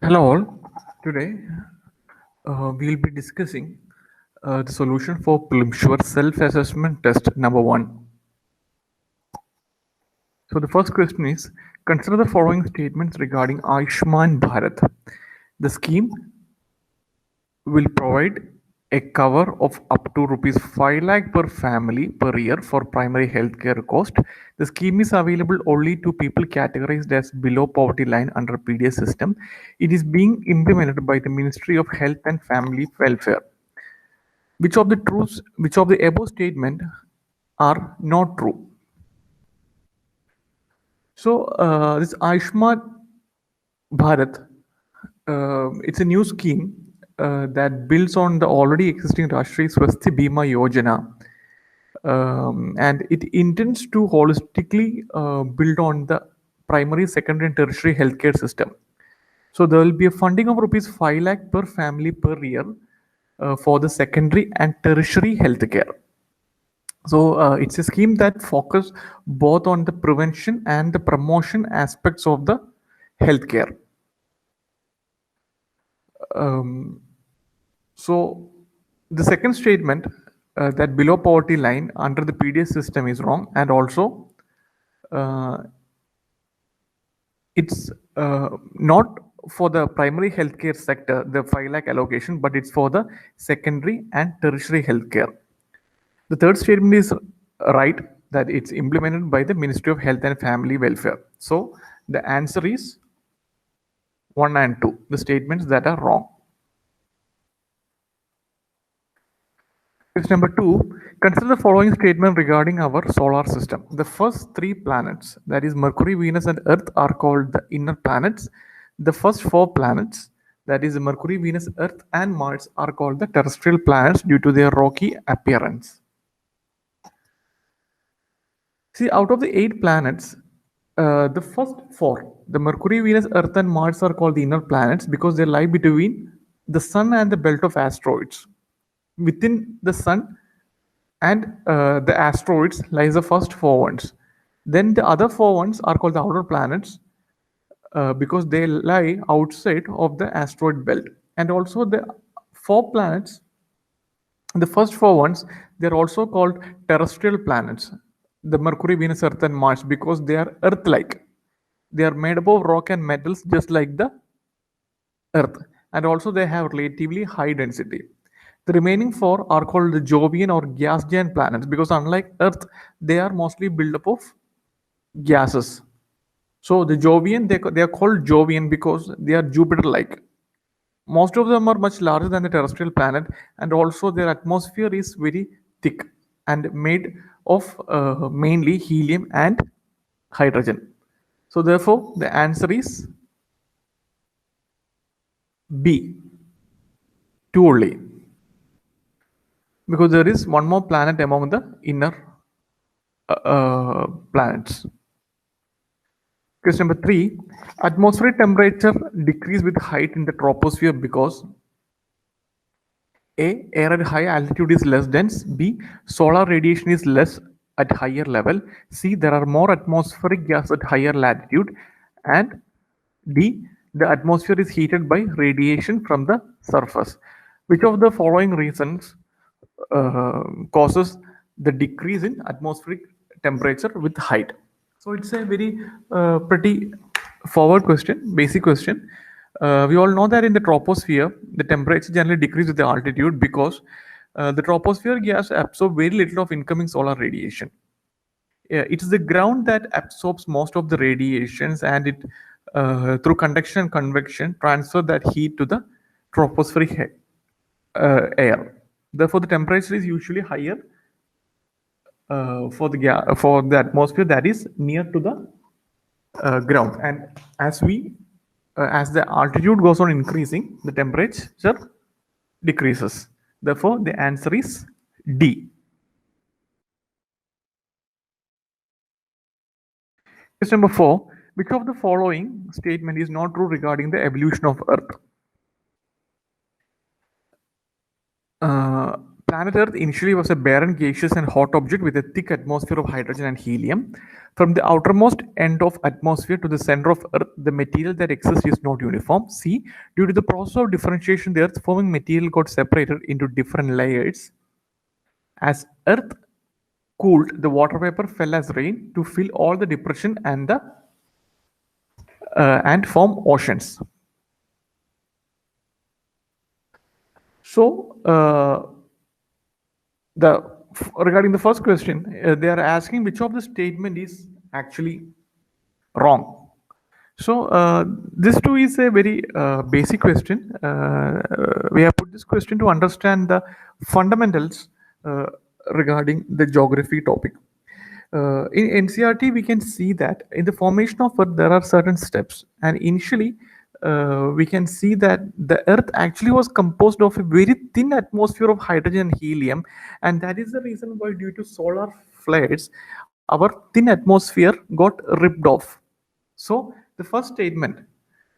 Hello all. Today we'll be discussing the solution for Plimsure self-assessment test number 1. So the first question is, consider the following statements regarding Ayushman Bharat. The scheme will provide a cover of up to rupees 5 lakh per family per year for primary health care cost. The scheme is available only to people categorized as below poverty line under PDS system. It is being implemented by the Ministry of Health and Family Welfare. Which of the above statement are not true? So this Ayushman Bharat, it's a new scheme that builds on the already existing Rashtriya Swasthya Bima Yojana, and it intends to holistically build on the primary, secondary, and tertiary healthcare system. So there will be a funding of rupees 5 lakh per family per year for the secondary and tertiary healthcare. So it's a scheme that focuses both on the prevention and the promotion aspects of the healthcare. So the second statement that below poverty line under the PDS system is wrong, and also uh, it's not for the primary healthcare sector, the 5 lakh allocation, but it's for the secondary and tertiary healthcare. The third statement is right, that it's implemented by the Ministry of Health and Family Welfare. So the answer is 1 and 2, the statements that are wrong. Question number 2, consider the following statement regarding our solar system. The first 3 planets, that is Mercury, Venus, and Earth, are called the inner planets. The first 4 planets, that is Mercury, Venus, Earth, and Mars, are called the terrestrial planets due to their rocky appearance. See, out of the 8 planets, the first 4, the Mercury, Venus, Earth, and Mars, are called the inner planets because they lie between the Sun and the belt of asteroids. Within the Sun and the asteroids lies the first 4 ones. Then the other 4 ones are called the outer planets because they lie outside of the asteroid belt. And also the 4 planets, the first 4 ones, they're also called terrestrial planets, the Mercury, Venus, Earth, and Mars, because they are Earth-like. They are made up of rock and metals just like the Earth, and also they have relatively high density. The remaining 4 are called the Jovian or gas giant planets because unlike Earth, they are mostly built up of gases. So the Jovian, they are called Jovian because they are Jupiter-like. Most of them are much larger than the terrestrial planet, and also their atmosphere is very thick and made of mainly helium and hydrogen. So therefore, the answer is B, 2 only, because there is one more planet among the inner planets. Question number 3, atmospheric temperature decrease with height in the troposphere because A, air at high altitude is less dense. B, solar radiation is less at higher level. C, there are more atmospheric gas at higher latitude. And D, the atmosphere is heated by radiation from the surface. Which of the following reasons causes the decrease in atmospheric temperature with height? So it's a very pretty forward question, basic question. We all know that in the troposphere, the temperature generally decreases with the altitude because the troposphere gas absorb very little of incoming solar radiation. It is the ground that absorbs most of the radiations, and it through conduction and convection transfer that heat to the tropospheric air. Therefore, the temperature is usually higher for the atmosphere that is near to the ground, and as the altitude goes on increasing, the temperature decreases. Therefore, the answer is D. Question number 4. Which of the following statement is not true regarding the evolution of Earth? planet Earth initially was a barren, gaseous, and hot object with a thick atmosphere of hydrogen and helium. From the outermost end of atmosphere to the center of Earth, the material that exists is not uniform. C. Due to the process of differentiation, the Earth-forming material got separated into different layers. As Earth cooled, the water vapor fell as rain to fill all the depression and form oceans. So, regarding the first question, they are asking which of the statement is actually wrong. So this too is a very basic question. We have put this question to understand the fundamentals regarding the geography topic. In NCRT, we can see that in the formation of Earth, there are certain steps. And initially, we can see that the Earth actually was composed of a very thin atmosphere of hydrogen and helium. And that is the reason why, due to solar flares, our thin atmosphere got ripped off. So the first statement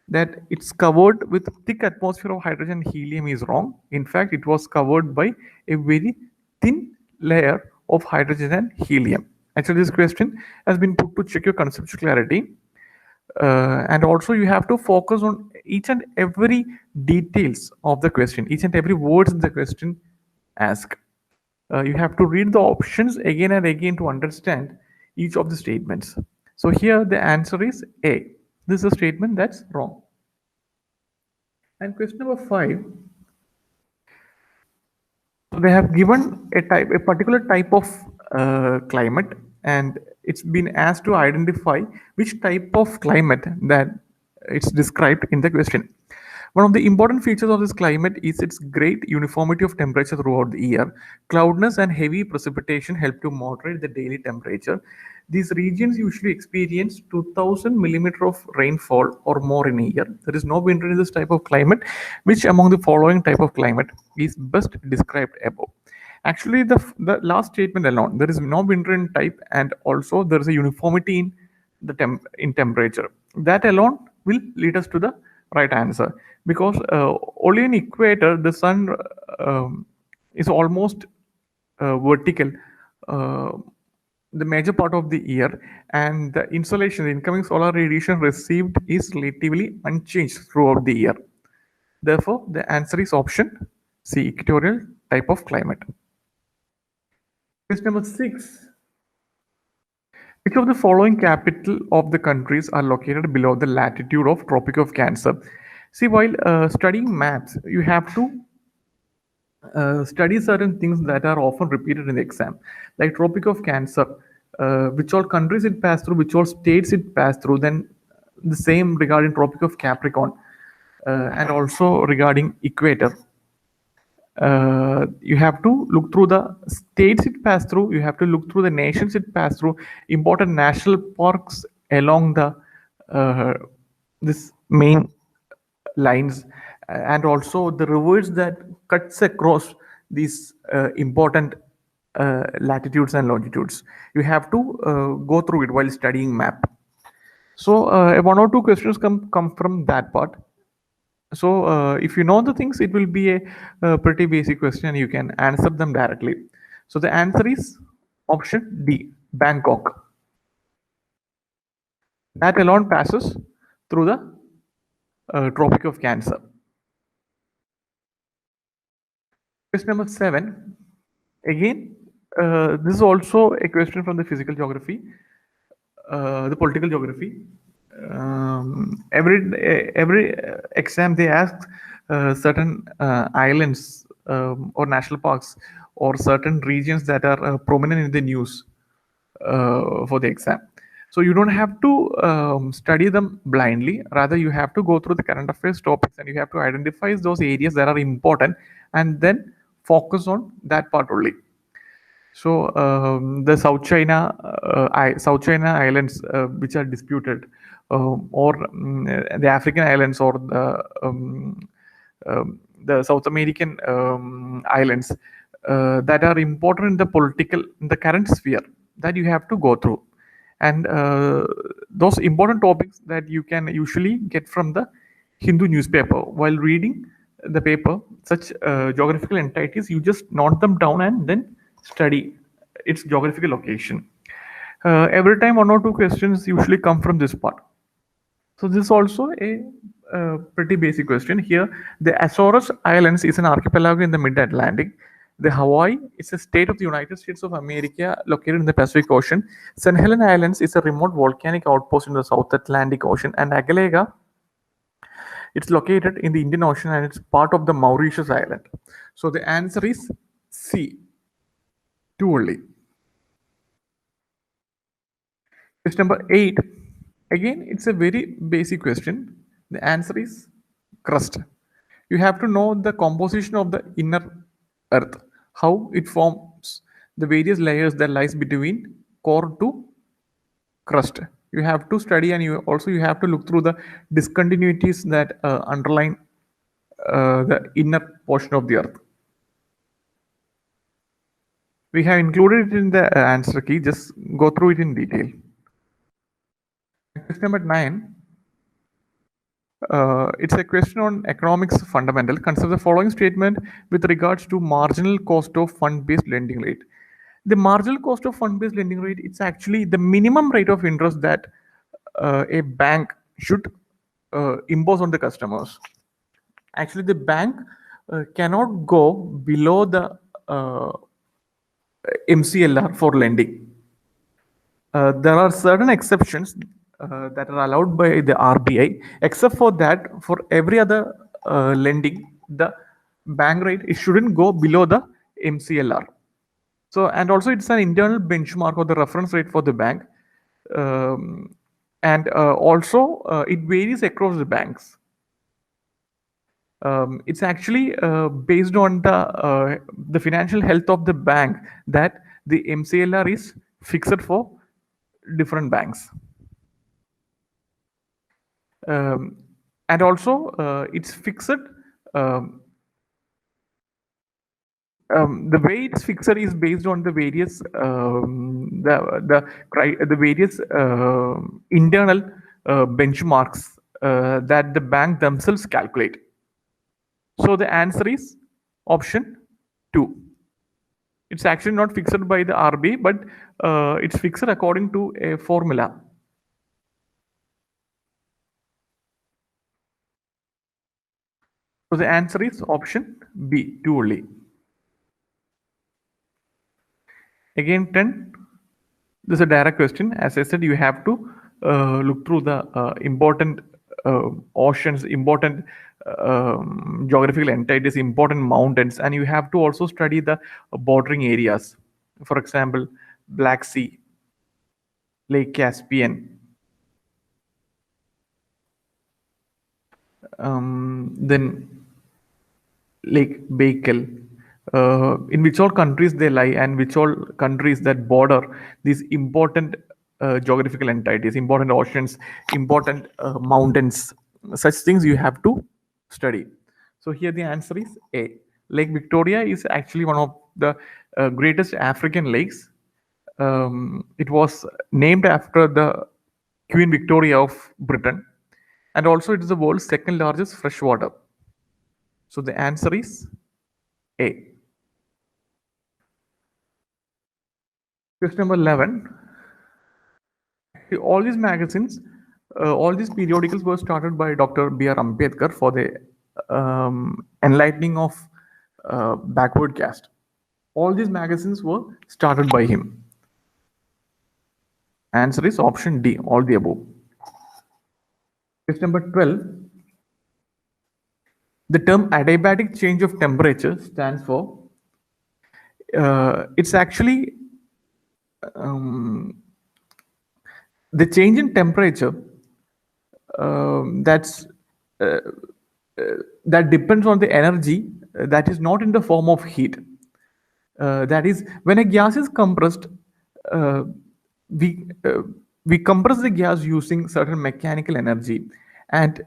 that it's covered with thick atmosphere of hydrogen and helium is wrong. In fact, it was covered by a very thin layer of hydrogen and helium. Actually, this question has been put to check your conceptual clarity. And also you have to focus on each and every details of the question, each and every words in the question asked. You have to read the options again and again to understand each of the statements. So here the answer is A. This is a statement that's wrong. And question number 5, they have given a particular type of climate, and it's been asked to identify which type of climate that it's described in the question. One of the important features of this climate is its great uniformity of temperature throughout the year. Cloudiness and heavy precipitation help to moderate the daily temperature. These regions usually experience 2000 millimeter of rainfall or more in a year. There is no winter in this type of climate. Which among the following type of climate is best described above? Actually, the last statement alone, there is no winter in type, and also there is a uniformity in the temperature. That alone will lead us to the right answer, because only in equator the sun is almost vertical the major part of the year, and the insolation, the incoming solar radiation received, is relatively unchanged throughout the year. Therefore, the answer is option C, equatorial type of climate. Question number 6. Which of the following capital of the countries are located below the latitude of Tropic of Cancer? See, while studying maps, you have to study certain things that are often repeated in the exam, like Tropic of Cancer, which all countries it passed through, which all states it passed through. Then the same regarding Tropic of Capricorn, and also regarding equator. You have to look through the states it passed through, you have to look through the nations it passed through, important national parks along the this main lines, and also the rivers that cuts across these important latitudes and longitudes. You have to go through it while studying map. So one or two questions come from that part. So if you know the things, it will be a pretty basic question and you can answer them directly. So the answer is option D, Bangkok. That alone passes through the Tropic of Cancer. Question number 7. Again, this is also a question from the physical geography, the political geography. Every exam they ask certain islands or national parks or certain regions that are prominent in the news for the exam. So you don't have to study them blindly. Rather, you have to go through the current affairs topics and you have to identify those areas that are important and then focus on that part only. So the South China Islands, which are disputed, or the African islands, or the South American islands that are important in the current sphere, that you have to go through, and those important topics that you can usually get from the Hindu newspaper while reading the paper such geographical entities, you just note them down and then study its geographical location. Every time one or two questions usually come from this part. So this is also a pretty basic question. Here, the Azores Islands is an archipelago in the mid-Atlantic. The Hawaii is a state of the United States of America located in the Pacific Ocean. St. Helena Islands is a remote volcanic outpost in the South Atlantic Ocean. And Agalega, it's located in the Indian Ocean and it's part of the Mauritius Island. So the answer is C, too early. Question number 8. Again, it's a very basic question. The answer is crust. You have to know the composition of the inner earth, how it forms the various layers that lies between core to crust. You have to study and you have to look through the discontinuities that underline the inner portion of the earth. We have included it in the answer key. Just go through it in detail. Question number 9. It's a question on economics fundamental. Consider the following statement with regards to marginal cost of fund-based lending rate. The marginal cost of fund-based lending rate, it's actually the minimum rate of interest that a bank should impose on the customers. Actually, the bank cannot go below the MCLR for lending. There are certain exceptions that are allowed by the RBI. Except for that, for every other lending, the bank rate, it shouldn't go below the MCLR. So, and also it's an internal benchmark or the reference rate for the bank. And also it varies across the banks. It's actually based on the financial health of the bank that the MCLR is fixed for different banks. And also it's fixed. The way it's fixed is based on the various the various internal benchmarks that the bank themselves calculate. So the answer is option 2. It's actually not fixed by the RBI, but it's fixed according to a formula. So the answer is option B, too early. Again, 10. This is a direct question. As I said, you have to look through the important oceans, important geographical entities, important mountains, and you have to also study the bordering areas. For example, Black Sea, Lake Caspian, then Lake Baikal, in which all countries they lie and which all countries that border these important geographical entities, important oceans, important mountains. Such things you have to study. So here the answer is A. Lake Victoria is actually one of the greatest African lakes. It was named after the Queen Victoria of Britain, and also it is the world's second largest freshwater. So the answer is A. Question number 11. All these magazines, all these periodicals were started by Dr. B.R. Ambedkar for the enlightening of backward caste. All these magazines were started by him. Answer is option D, all the above. Question number 12. The term adiabatic change of temperature stands for, it's actually the change in temperature that depends on the energy that is not in the form of heat. That is, when a gas is compressed, we compress the gas using certain mechanical energy, and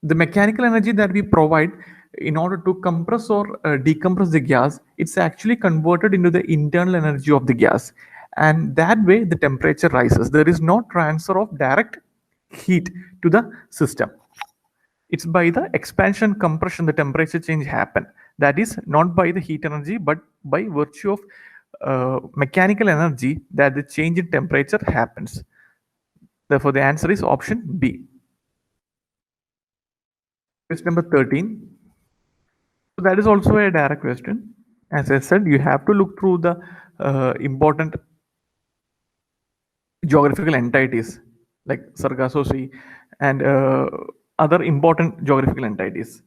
the mechanical energy that we provide in order to compress or decompress the gas, it's actually converted into the internal energy of the gas, and that way the temperature rises. There is no transfer of direct heat to the system. It's by the expansion compression the temperature change happen. That is not by the heat energy, but by virtue of mechanical energy that the change in temperature happens. Therefore, the answer is option B. Question number 13. So that is also a direct question. As I said, you have to look through the important geographical entities like Sargasso Sea and other important geographical entities.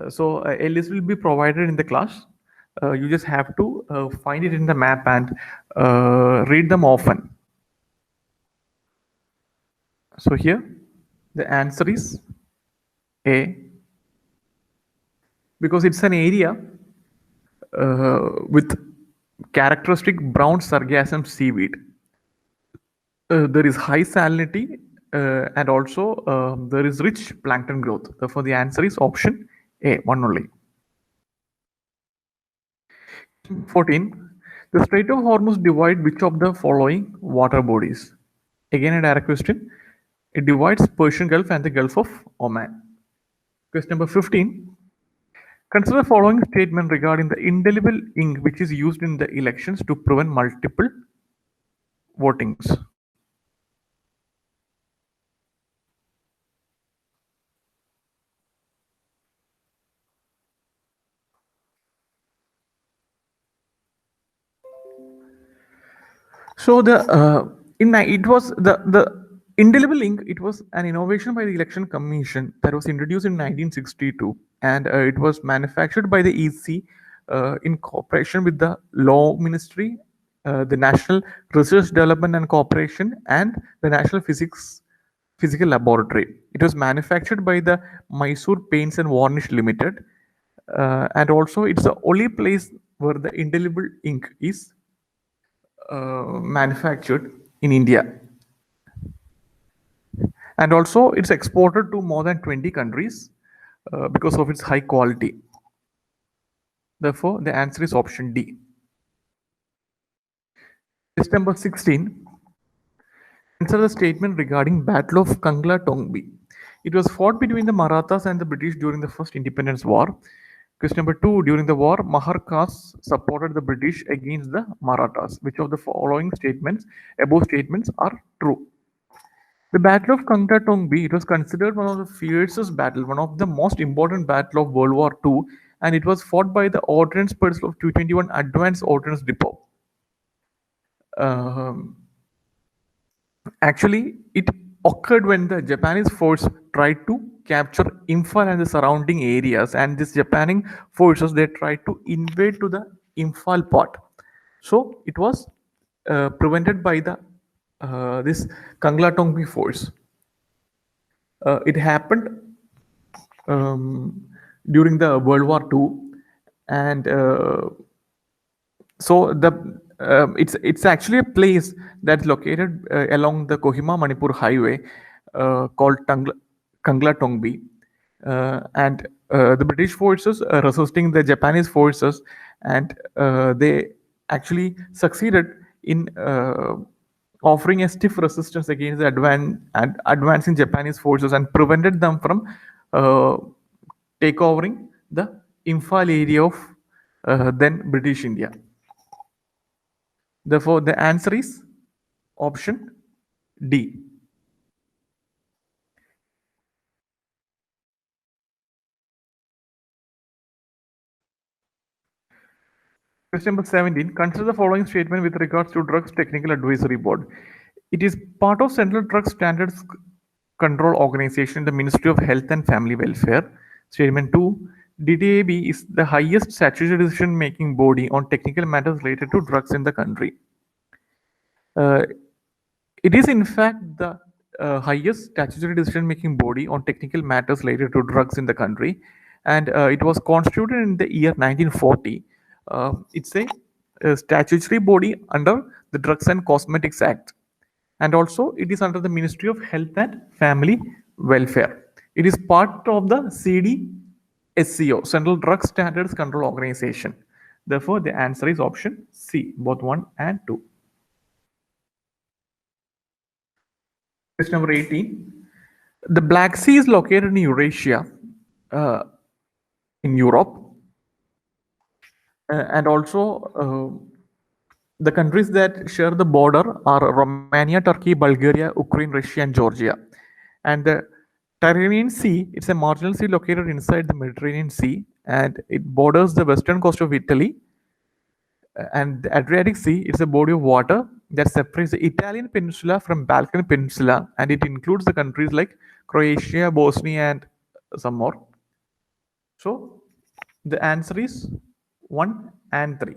So a list will be provided in the class. You just have to find it in the map and read them often. So here the answer is A, because it's an area with characteristic brown sargassum seaweed. There is high salinity and also there is rich plankton growth. Therefore, the answer is option A, one only. 14. The Strait of Hormuz divide which of the following water bodies? Again, a direct question. It divides Persian Gulf and the Gulf of Oman. Question number 15. Consider the following statement regarding the indelible ink which is used in the elections to prevent multiple votings. So it was the indelible ink. It was an innovation by the Election Commission that was introduced in 1962, and it was manufactured by the EC in cooperation with the Law Ministry, the National Research Development and Cooperation, and the National Physical Laboratory. It was manufactured by the Mysore Paints and Varnish Limited, and also it's the only place where the indelible ink is manufactured in India. And also it's exported to more than 20 countries because of its high quality. Therefore, the answer is option D. Question number 16. Answer the statement regarding Battle of Kangla Tongbi. It was fought between the Marathas and the British during the First Independence War. Question number 2. During the war, Mahar Khas supported the British against the Marathas. Which of the following above statements are true? The Battle of Kangta Tongbi, it was considered one of the fiercest battle, one of the most important battle of World War II, and it was fought by the ordnance personnel of 221 Advanced Ordnance Depot. Actually, it occurred when the Japanese force tried to capture Imphal and the surrounding areas, and these Japanese forces they tried to invade to the Imphal part. So it was prevented by the this Kangla Tongbi force. It happened during the World War II, and so it's actually a place that's located along the Kohima Manipur highway called Kangla Tongbi, and the British forces resisting the Japanese forces, and they actually succeeded in offering a stiff resistance against the advancing Japanese forces and prevented them from takeovering the Imphal area of then British India. Therefore, the answer is option D. Question number 17. Consider the following statement with regards to Drugs Technical Advisory Board. It is part of Central Drug Standards Control Organization, the Ministry of Health and Family Welfare. Statement 2. DDAB is the highest statutory decision-making body on technical matters related to drugs in the country. It is in fact the highest statutory decision-making body on technical matters related to drugs in the country, and it was constituted in the year 1940. It's a statutory body under the Drugs and Cosmetics Act, and also it is under the Ministry of Health and Family Welfare. It is part of the CDSCO, Central Drug Standards Control Organization. Therefore, the answer is option C, both 1 and 2. Question number 18. The Black Sea is located in Eurasia, in Europe, and also the countries that share the border are Romania, Turkey, Bulgaria, Ukraine, Russia, and Georgia. And the Tyrrhenian Sea, it's a marginal sea located inside the Mediterranean Sea, and it borders the western coast of Italy. And the Adriatic Sea is a body of water that separates the Italian peninsula from Balkan Peninsula, and it includes the countries like Croatia, Bosnia, and some more. So the answer is 1 and 3.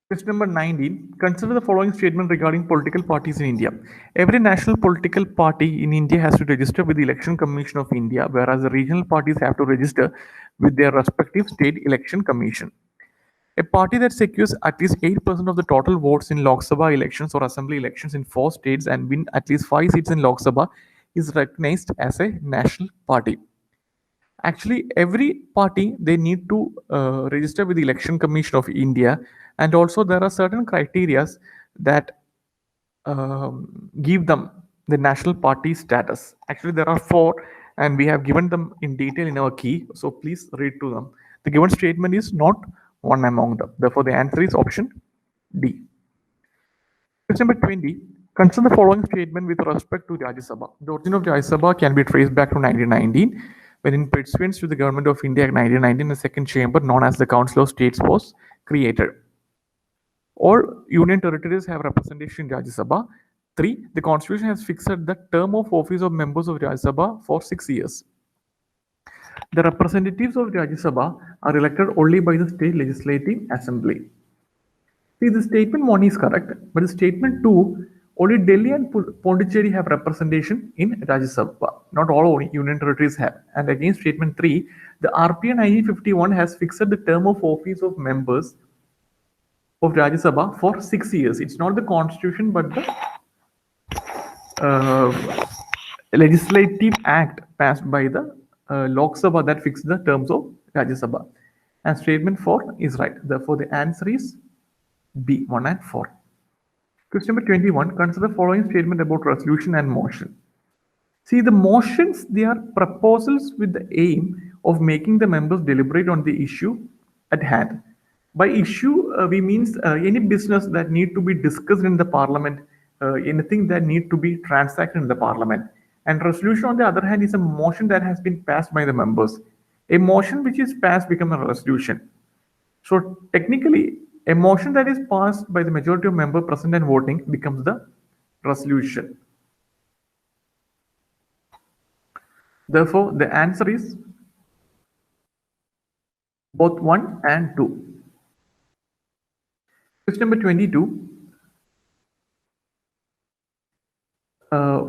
Question number 19. Consider the following statement regarding political parties in India. Every national political party in India has to register with the Election Commission of India, whereas the regional parties have to register with their respective state election commission. A party that secures at least 8% of the total votes in Lok Sabha elections or assembly elections in 4 states and win at least 5 seats in Lok Sabha is recognized as a national party. Actually, every party, they need to register with the Election Commission of India, and also there are certain criterias that give them the national party status. Actually, there are 4, and we have given them in detail in our key, so please read to them. The given statement is not one among them, therefore the answer is option D. Question number 20. Consider the following statement with respect to Rajya Sabha. The origin of Rajya Sabha can be traced back to 1919, when in pursuance to the Government of India Act 1919, the second chamber known as the Council of States was created. All union territories have representation in Rajya Sabha. 3. The Constitution has fixed the term of office of members of Rajya Sabha for 6 years. The representatives of Rajya Sabha are elected only by the state legislative assembly. See, the statement 1 is correct, but the statement 2, only Delhi and Pondicherry have representation in Rajya Sabha. Not all union territories have. And again, statement 3, the RPA 1951 has fixed the term of office of members of Rajya Sabha for 6 years. It's not the constitution, but the legislative act passed by the Lok Sabha that fixed the terms of Rajya Sabha. And statement 4 is right. Therefore, the answer is B, 1 and 4. Question number 21. Consider the following statement about resolution and motion. See, the motions, they are proposals with the aim of making the members deliberate on the issue at hand. By issue, we means any business that need to be discussed in the parliament, anything that need to be transacted in the parliament. And resolution, on the other hand, is a motion that has been passed by the members. A motion which is passed becomes a resolution. So technically, a motion that is passed by the majority of members present and voting becomes the resolution. Therefore, the answer is both 1 and 2. Question number 22.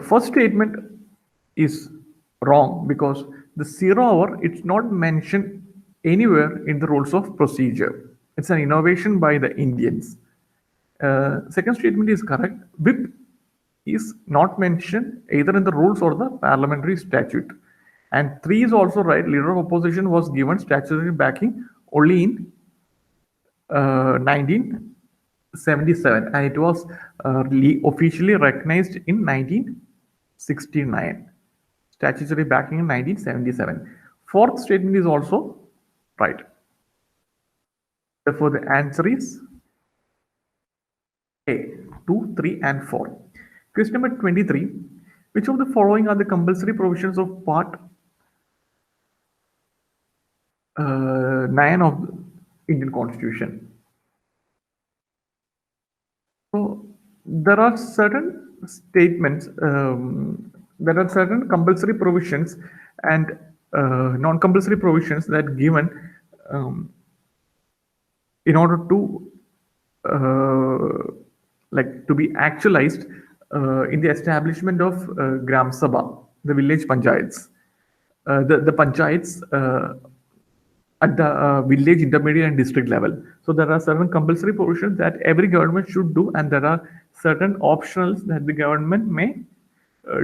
First statement is wrong because the 0 hour, it's not mentioned anywhere in the rules of procedure. It's an innovation by the Indians. Second statement is correct. Whip is not mentioned either in the rules or the parliamentary statute. And 3 is also right. Leader of opposition was given statutory backing only in 1977, and it was officially recognized in 1969. Statutory backing in 1977. Fourth statement is also right. Therefore, the answer is A, 2, 3, and 4. Question number 23. Which of the following are the compulsory provisions of Part 9 of the Indian Constitution? So there are certain statements, there are certain compulsory provisions and non-compulsory provisions that given in order to to be actualized in the establishment of Gram Sabha, the village panchayats. The panchayats at the village, intermediate, and district level. So there are certain compulsory provisions that every government should do, and there are certain optionals that the government may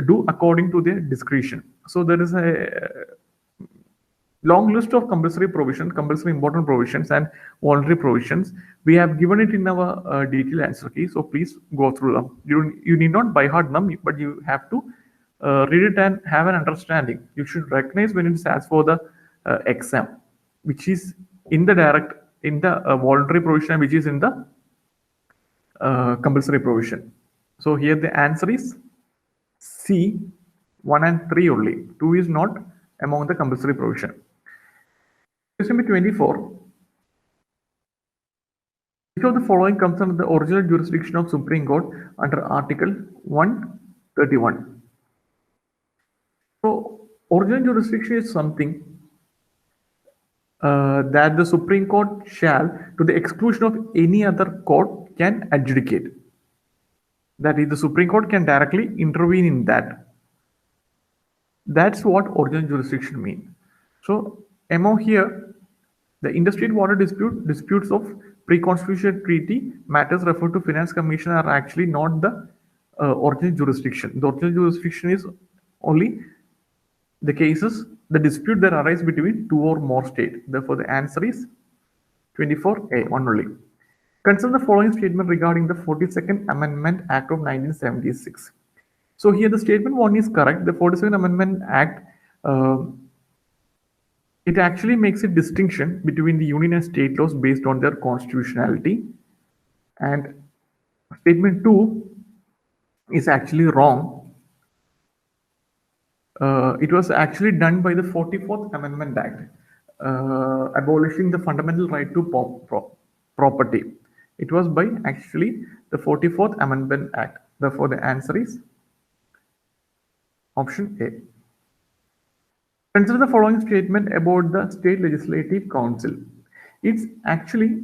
do according to their discretion. So there is a long list of compulsory provisions, compulsory important provisions, and voluntary provisions. We have given it in our detailed answer key, so please go through them. You need not by heart them, but you have to read it and have an understanding. You should recognize when it stands for the exam, which is in the direct, in the voluntary provision, which is in the compulsory provision. So here the answer is C, 1 and 3 only. 2 is not among the compulsory provision. Question number 24. Which of the following comes under the original jurisdiction of Supreme Court under Article 131? So, original jurisdiction is something that the Supreme Court shall, to the exclusion of any other court, can adjudicate. That is, the Supreme Court can directly intervene in that. That's what original jurisdiction means. So, among here, the interstate water disputes of pre-constitutional treaty matters referred to Finance Commission are actually not the original jurisdiction. The original jurisdiction is only the cases, the dispute that arise between two or more states. Therefore, the answer is 24A, one only. Consider the following statement regarding the 42nd Amendment Act of 1976. So here the statement 1 is correct. The 42nd Amendment Act, it actually makes a distinction between the union and state laws based on their constitutionality. And statement 2 is actually wrong. It was actually done by the 44th Amendment Act, abolishing the fundamental right to property. It was by actually the 44th Amendment Act. Therefore, the answer is option A. Consider the following statement about the State Legislative Council. It's actually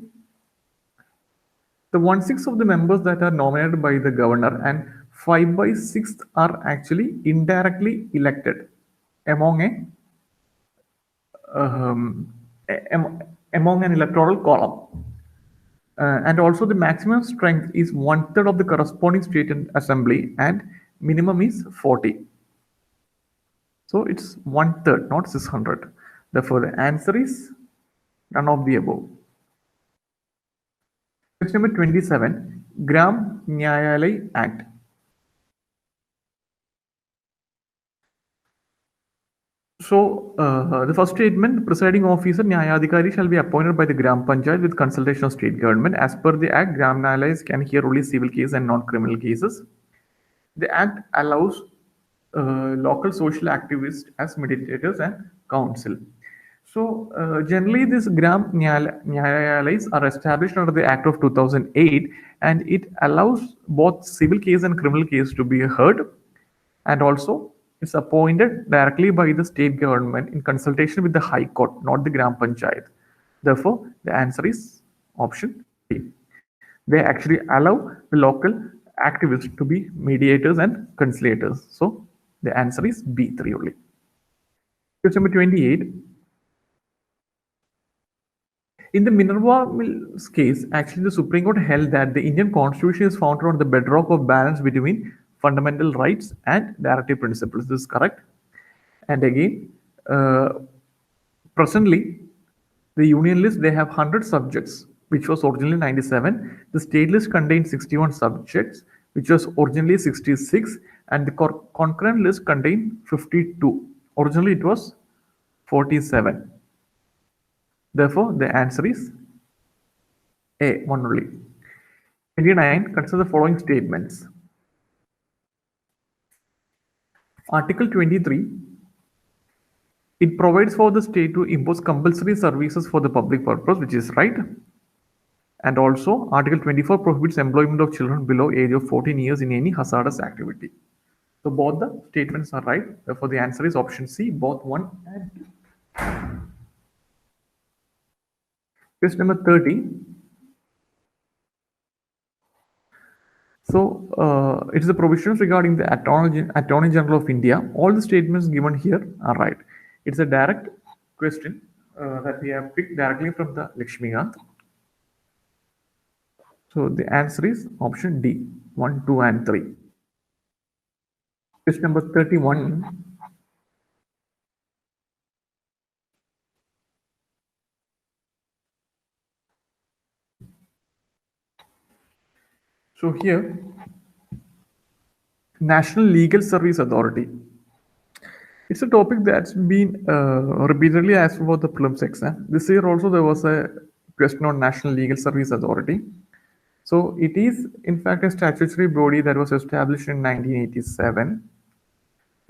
the 1/6 of the members that are nominated by the governor and 5/6 are actually indirectly elected among among an electoral column. And also the maximum strength is 1/3 of the corresponding state assembly and minimum is 40. So it's 1/3, not 600. Therefore, the answer is none of the above. Question number 27, Gram Nyayalay Act. So, the first statement, presiding officer Nyayadhikari shall be appointed by the Gram Panchayat with consultation of state government. As per the Act, Gram Nyayalayas can hear only civil cases and not criminal cases. The Act allows local social activists as mediators and counsel. So, generally, these Gram Nyayalayas are established under the Act of 2008 and it allows both civil case and criminal case to be heard, and also it's appointed directly by the state government in consultation with the High Court, not the Gram Panchayat. Therefore, the answer is option B. They actually allow the local activists to be mediators and conciliators. So, the answer is B3 only. Question number 28. In the Minerva Mills case, actually the Supreme Court held that the Indian Constitution is founded on the bedrock of balance between fundamental rights and directive principles. This is correct. And again, presently, the Union list, they have 100 subjects, which was originally 97. The state list contains 61 subjects, which was originally 66. And the concurrent list contained 52. Originally, it was 47. Therefore, the answer is A, one only. 29, consider the following statements. Article 23, it provides for the state to impose compulsory services for the public purpose, which is right. And also, Article 24 prohibits employment of children below age of 14 years in any hazardous activity. So both the statements are right. Therefore, the answer is option C, both 1 and 2. Question number 30. So, it is the provisions regarding the Attorney General of India. All the statements given here are right. It's a direct question that we have picked directly from the Lakshmikant. So, the answer is option D, 1, 2, and 3. Question number 31. So here, National Legal Service Authority. It's a topic that's been repeatedly asked for the prelims exam. This year also there was a question on National Legal Service Authority. So it is in fact a statutory body that was established in 1987.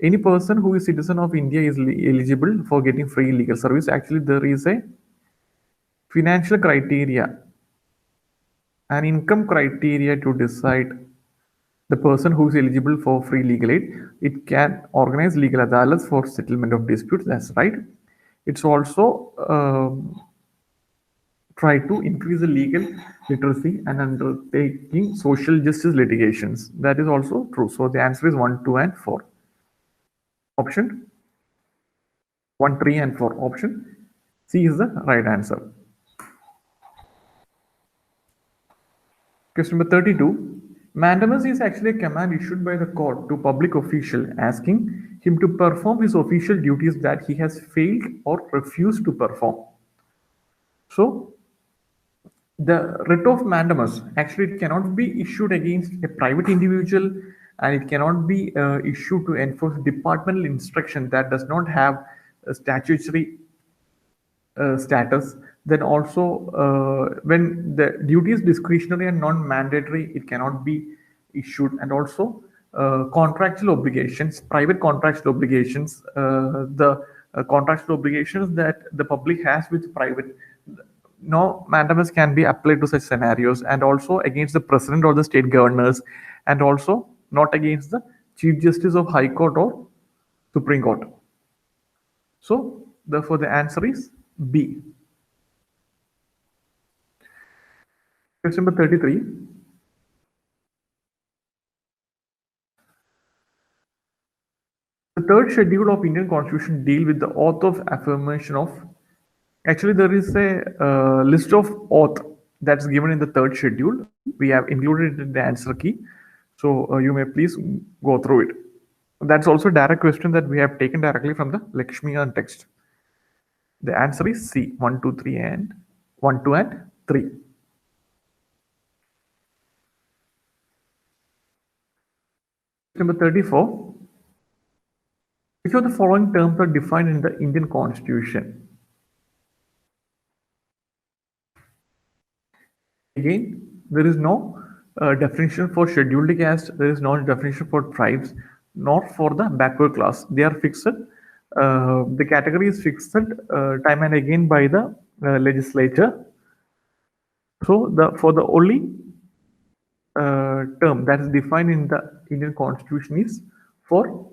Any person who is citizen of India is eligible for getting free legal service. Actually, there is a financial criteria, an income criteria to decide the person who is eligible for free legal aid. It can organize legal adalats for settlement of disputes. That's right. It's also try to increase the legal literacy and undertaking social justice litigations. That is also true. So the answer is 1, 2, and 4. Option 1, 3, and 4. Option C is the right answer. Question number 32. Mandamus is actually a command issued by the court to public official asking him to perform his official duties that he has failed or refused to perform. So the writ of mandamus, actually it cannot be issued against a private individual, and it cannot be issued to enforce departmental instruction that does not have a statutory status. Then also when the duty is discretionary and non-mandatory, it cannot be issued. And also contractual obligations, private contractual obligations, the contractual obligations that the public has with private, no mandamus can be applied to such scenarios. And also against the president or the state governors, and also not against the chief justice of high court or supreme court. So therefore the answer is B. Question number 33. The third schedule of Indian Constitution deal with the oath of affirmation of. Actually, there is a list of oath that's given in the third schedule. We have included it in the answer key. So you may please go through it. That's also a direct question that we have taken directly from the Lakshmian text. The answer is C, 1, 2, 3, and 1, 2, and 3. Number 34. Which of the following terms are defined in the Indian Constitution? Again, there is no definition for scheduled caste, there is no definition for tribes, nor for the backward class. They are fixed. The category is fixed time and again by the legislature. So for the only term that is defined in the Indian Constitution is for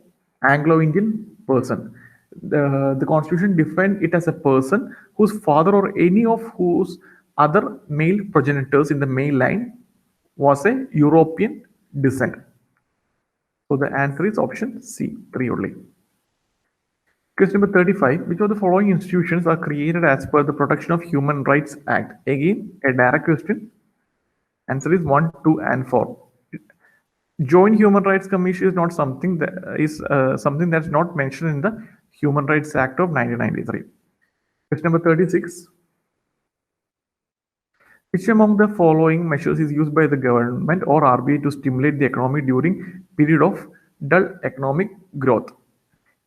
Anglo-Indian person. The Constitution defined it as a person whose father or any of whose other male progenitors in the male line was a European descent. So the answer is option C, 3 only. Question number 35. Which of the following institutions are created as per the Protection of Human Rights Act? Again, a direct question. Answer is 1, 2, and 4. Joint Human Rights Commission is not something that is something that's not mentioned in the Human Rights Act of 1993. Question number 36. Which among the following measures is used by the government or RBI to stimulate the economy during period of dull economic growth?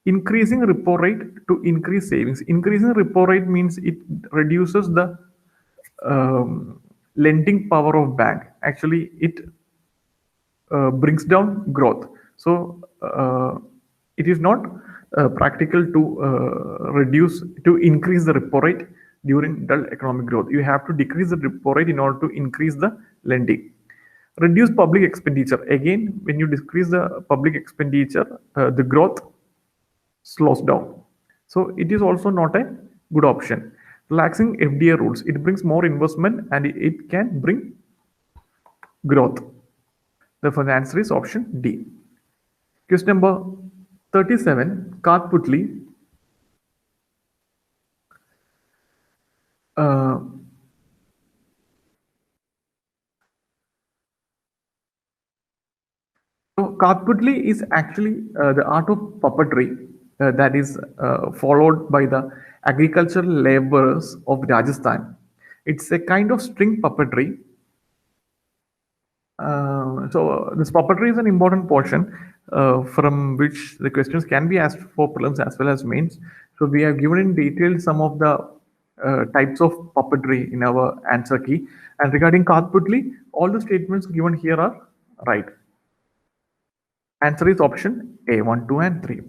Increasing repo rate to increase savings. Increasing repo rate means it reduces the lending power of bank. Actually, it brings down growth. So it is not practical to increase the repo rate during dull economic growth. You have to decrease the repo rate in order to increase the lending. Reduce public expenditure. Again, when you decrease the public expenditure, the growth slows down. So it is also not a good option. Relaxing FDI rules. It brings more investment and it can bring growth. Therefore, the answer is option D. Question number 37. Kathputli. So Kathputli is actually the art of puppetry that is followed by the agricultural laborers of Rajasthan. It's a kind of string puppetry This puppetry is an important portion from which the questions can be asked for prelims as well as mains. So we have given in detail some of the types of puppetry in our answer key. And regarding Kathputli, all the statements given here are right. Answer is option A, 1, 2, and 3.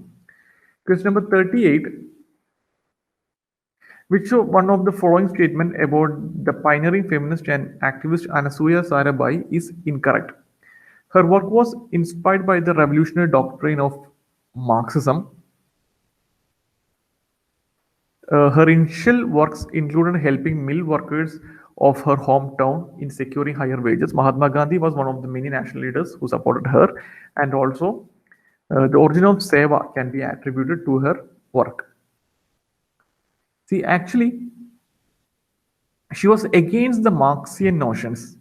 Question number 38. Which one of the following statement about the pioneering feminist and activist Anasuya Sarabhai is incorrect? Her work was inspired by the revolutionary doctrine of Marxism. Her initial works included helping mill workers of her hometown in securing higher wages. Mahatma Gandhi was one of the many national leaders who supported her, and also the origin of Seva can be attributed to her work. See, actually, she was against the Marxian notions.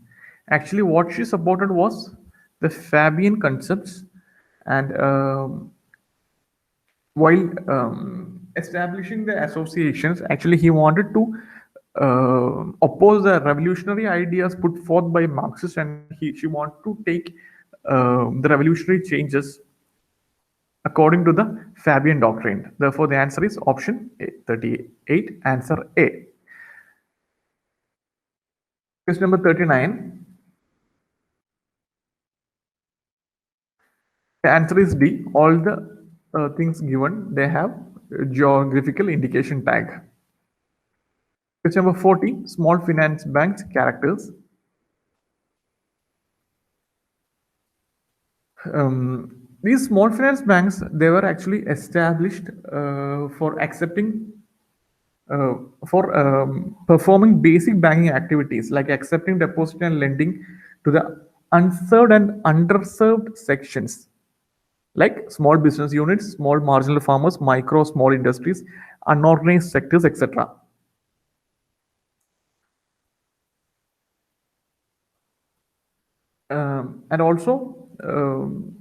Actually, what she supported was the Fabian concepts, and while establishing the associations, actually, he wanted to oppose the revolutionary ideas put forth by Marxists, and she wanted to take the revolutionary changes according to the Fabian doctrine. Therefore, the answer is option A, 38, answer A. Question number 39. The answer is D. All the things given, they have geographical indication tag. Question number 40. Small finance banks characters. These small finance banks, they were actually established for accepting performing basic banking activities like accepting deposit and lending to the unserved and underserved sections like small business units, small marginal farmers, micro, small industries, unorganized sectors, etc. And also,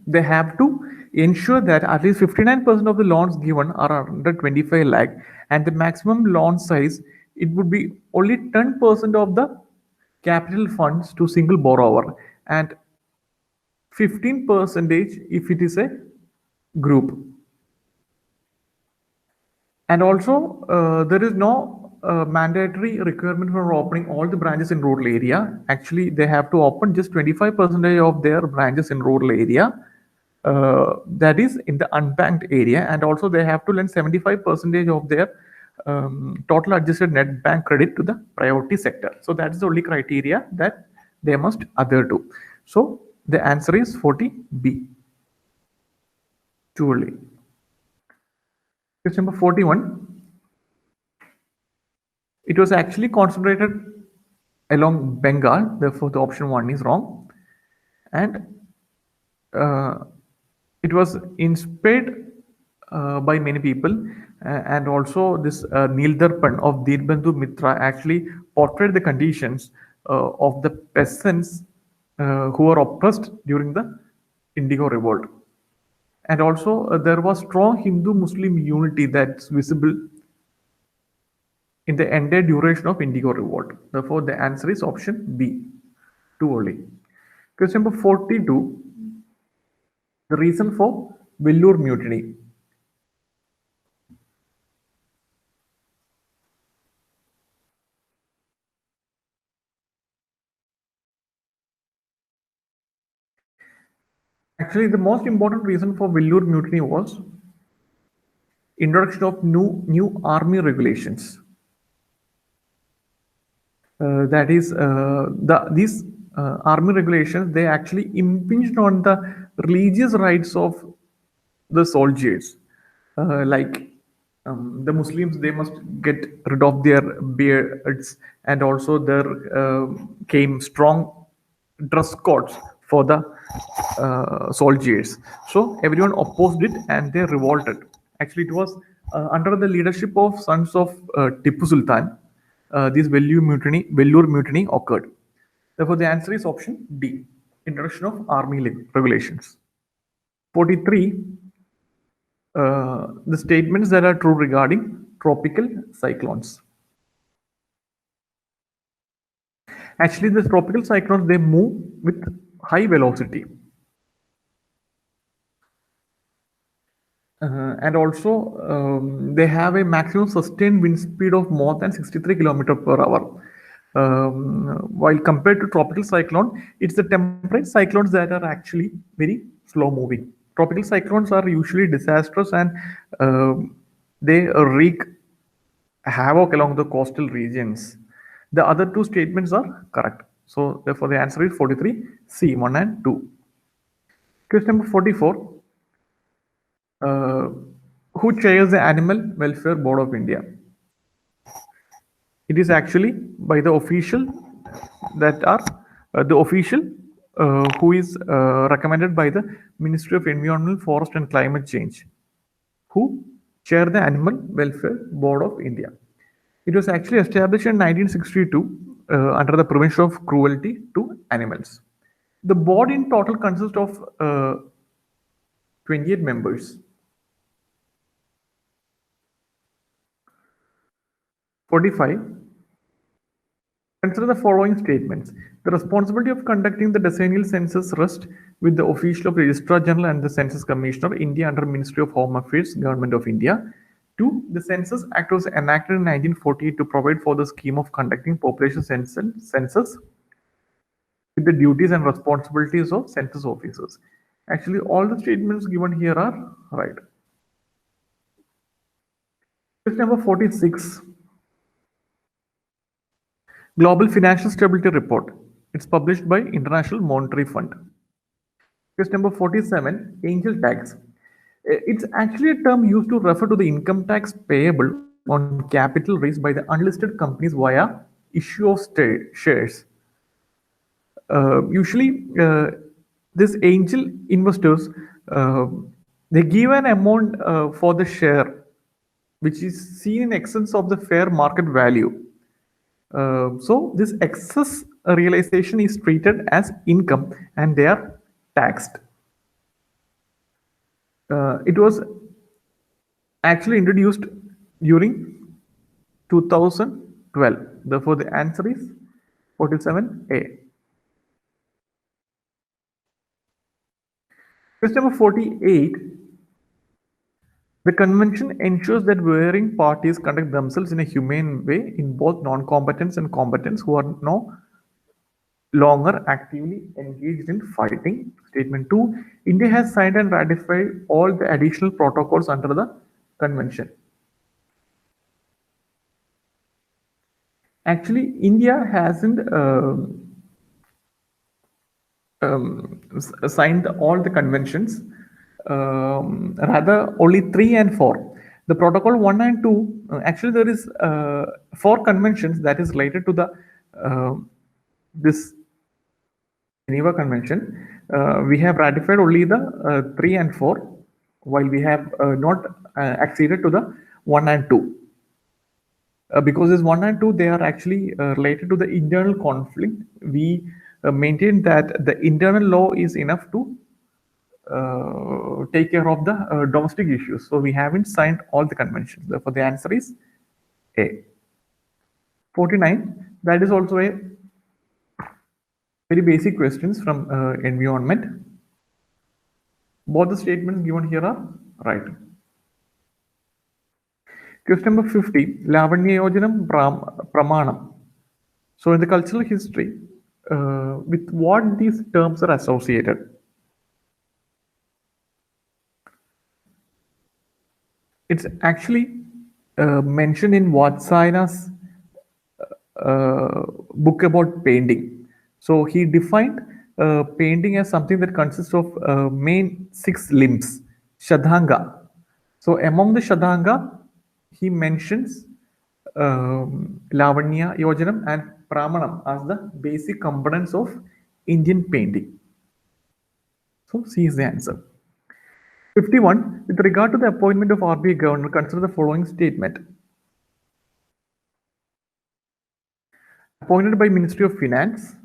they have to ensure that at least 59% of the loans given are under 25 lakh, and the maximum loan size, it would be only 10% of the capital funds to single borrower, and 15 percentage if it is a group. And also, there is no mandatory requirement for opening all the branches in rural area. Actually, they have to open just 25% of their branches in rural area. That is in the unbanked area, and also they have to lend 75% of their total adjusted net bank credit to the priority sector. So that is the only criteria that they must adhere to. So the answer is 40B. Too early. Question number 41. It was actually concentrated along Bengal, therefore the option 1 is wrong. And it was inspired by many people, and also this Neel Darpan of Dinbandhu Mitra actually portrayed the conditions of the peasants who were oppressed during the Indigo Revolt. And also there was strong Hindu-Muslim unity that's visible in the entire duration of Indigo Revolt. Therefore, the answer is option B, too early. Question number 42, the reason for Vellore Mutiny. Actually, the most important reason for Vellore Mutiny was introduction of new army regulations. That is, these army regulations, they actually impinged on the religious rights of the soldiers. Like the Muslims, they must get rid of their beards, and also there came strong dress codes for the soldiers. So everyone opposed it and they revolted. Actually, it was under the leadership of sons of Tipu Sultan. This Vellore mutiny occurred. Therefore, the answer is option D, introduction of army regulations. 43, the statements that are true regarding tropical cyclones. Actually, the tropical cyclones, they move with high velocity. And also, they have a maximum sustained wind speed of more than 63 kilometer per hour. While compared to tropical cyclone, it's the temperate cyclones that are actually very slow moving. Tropical cyclones are usually disastrous and they wreak havoc along the coastal regions. The other two statements are correct. So therefore the answer is 43, C, 1 and 2. Question number 44. Uh, who chairs the Animal Welfare Board of India? It is actually by the official that are the official who is recommended by the Ministry of Environment, Forest and Climate Change, who chair the Animal Welfare Board of India. It was actually established in 1962 under the prevention of cruelty to animals. The board in total consists of 28 members. 45. Consider the following statements. The responsibility of conducting the decennial census rests with the official of the Registrar General and the Census Commissioner, India under Ministry of Home Affairs, Government of India. 2. The Census Act was enacted in 1948 to provide for the scheme of conducting population census with the duties and responsibilities of census officers. Actually, all the statements given here are right. Question number 46. Global Financial Stability Report. It's published by International Monetary Fund. Question number 47, angel tax. It's actually a term used to refer to the income tax payable on capital raised by the unlisted companies via issue of shares. Usually, these angel investors, they give an amount for the share which is seen in excess of the fair market value. So this excess realization is treated as income and they are taxed. It was actually introduced during 2012. Therefore, the answer is 47A. Question number 48. The convention ensures that varying parties conduct themselves in a humane way in both non-combatants and combatants who are no longer actively engaged in fighting. Statement 2. India has signed and ratified all the additional protocols under the convention. Actually, India hasn't signed all the conventions. Rather, only 3 and 4. The protocol 1 and 2, actually there is 4 conventions that is related to the this Geneva Convention. We have ratified only the 3 and 4, while we have not acceded to the 1 and 2. Because this 1 and 2, they are actually related to the internal conflict. We maintain that the internal law is enough to take care of the domestic issues. So we haven't signed all the conventions. Therefore, the answer is A. 49. That is also a very basic questions from environment. Both the statements given here are right. Question number 50. Lavanya Yojanam Pramanam. So in the cultural history, with what these terms are associated? It's actually mentioned in Vatsayana's book about painting. So he defined painting as something that consists of main 6 limbs, Shadhanga. So among the Shadhanga, he mentions Lavanya Yojanam and Pramanam as the basic components of Indian painting. So C is the answer. 51. With regard to the appointment of RBI governor, consider the following statement. Appointed by Ministry of Finance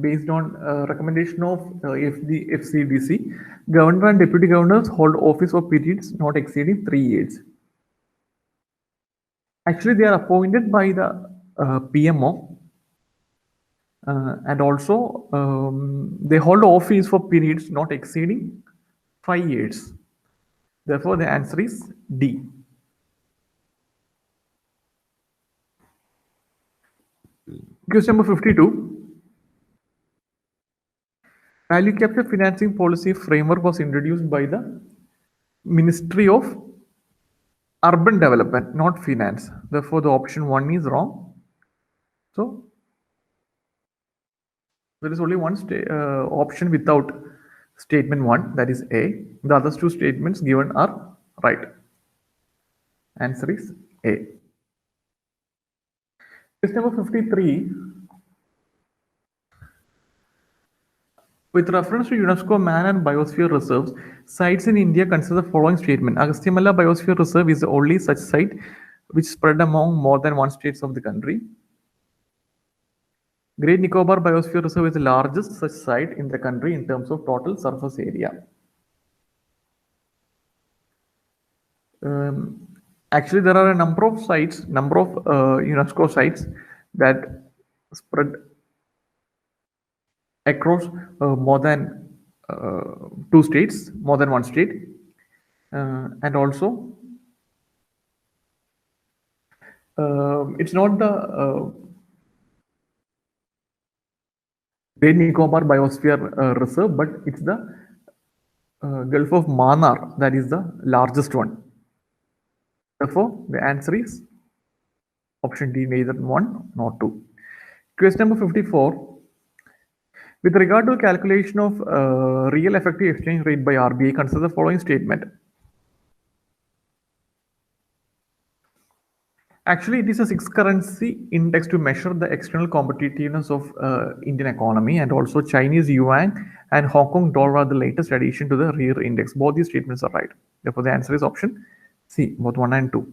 based on recommendation of FCDC, governor and deputy governors hold office for periods not exceeding 3 years. Actually, they are appointed by the PMO And also they hold office for periods not exceeding 5 years. Therefore, the answer is D. Question number 52. Value capture financing policy framework was introduced by the Ministry of Urban Development, not Finance. Therefore, the option 1 is wrong. So, there is only one option without statement 1, that is A. The other two statements given are right. Answer is A. Question number 53. With reference to UNESCO Man and Biosphere Reserves, sites in India consider the following statement. Agasthyamala Biosphere Reserve is the only such site which spread among more than one states of the country. Great Nicobar Biosphere Reserve is the largest such site in the country in terms of total surface area. Actually, there are a number of sites, UNESCO sites that spread across more than two states, more than one state, and also it's not the Great Nicobar Biosphere Reserve, but it's the Gulf of Mannar that is the largest one. Therefore, the answer is option D, neither 1 nor 2. Question number 54. With regard to calculation of real effective exchange rate by RBI, consider the following statement. Actually, it is a six currency index to measure the external competitiveness of Indian economy, and also Chinese yuan and Hong Kong dollar are the latest addition to the REAR index. Both these statements are right. Therefore, the answer is option C, both 1 and 2.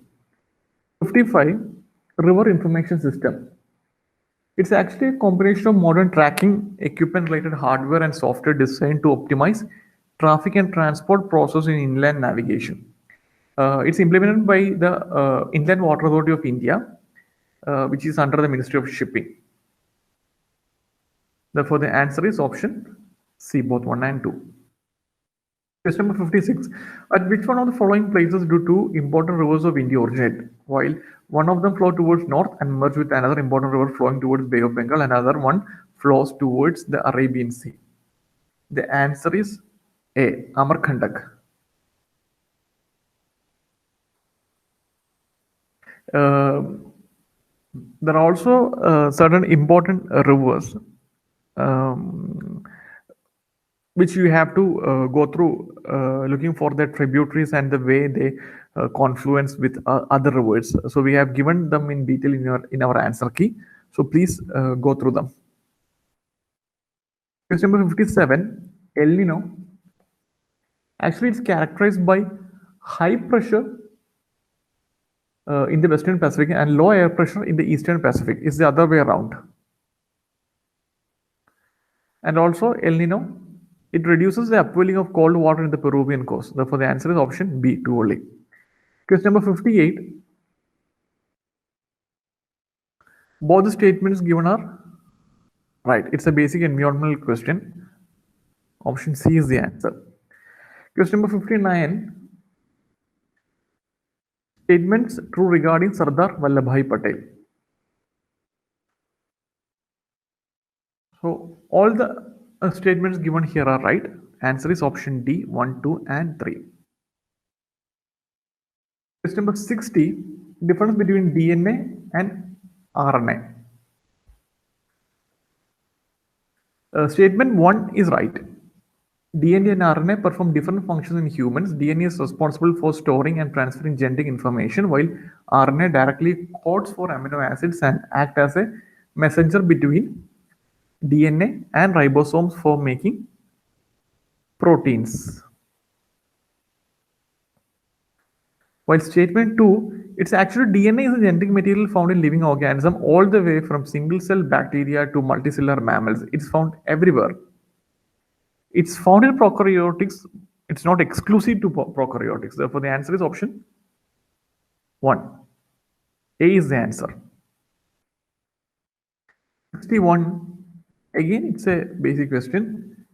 55. River information system. It's actually a combination of modern tracking equipment related hardware and software designed to optimize traffic and transport process in inland navigation. It's implemented by the Inland Water Authority of India, which is under the Ministry of Shipping. Therefore, the answer is option C, both 1 and 2. Question number 56. At which one of the following places do two important rivers of India originate? While one of them flows towards north and merge with another important river flowing towards Bay of Bengal, and another one flows towards the Arabian Sea. The answer is A, Amarkandak. There are also certain important rivers which you have to go through looking for their tributaries and the way they confluence with other rivers. So we have given them in detail in our answer key. So please go through them. Question number 57, El Nino. Actually, it's characterized by high pressure in the Western Pacific and low air pressure in the Eastern Pacific. It's the other way around. And also El Nino, it reduces the upwelling of cold water in the Peruvian coast. Therefore, the answer is option B, 2 only. Question number 58. Both the statements given are right. It's a basic environmental question. Option C is the answer. Question number 59. Statements true regarding Sardar Vallabhbhai Patel. So all the statements given here are right. Answer is option D, 1, 2, and 3. Question number 60. Difference between DNA and RNA. Statement 1 is right. DNA and RNA perform different functions in humans. DNA is responsible for storing and transferring genetic information, while RNA directly codes for amino acids and act as a messenger between DNA and ribosomes for making proteins. While statement 2, it's actually DNA is a genetic material found in living organism all the way from single cell bacteria to multicellular mammals. It's found everywhere. It's found in prokaryotics. It's not exclusive to prokaryotics. Therefore, the answer is option 1. A is the answer. 61. Again, it's a basic question.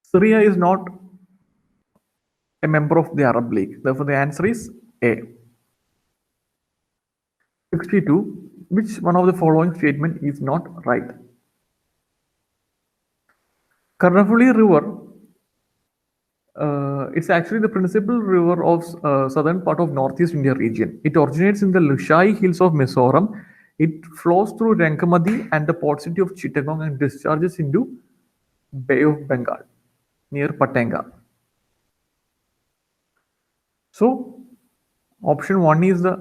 Syria is not a member of the Arab League. Therefore, the answer is A. 62. Which one of the following statement is not right? Karnafuli River, it's actually the principal river of southern part of Northeast India region. It originates in the Lushai Hills of Mizoram. It flows through Rangamati and the port city of Chittagong and discharges into Bay of Bengal near Patenga. So, option 1 is the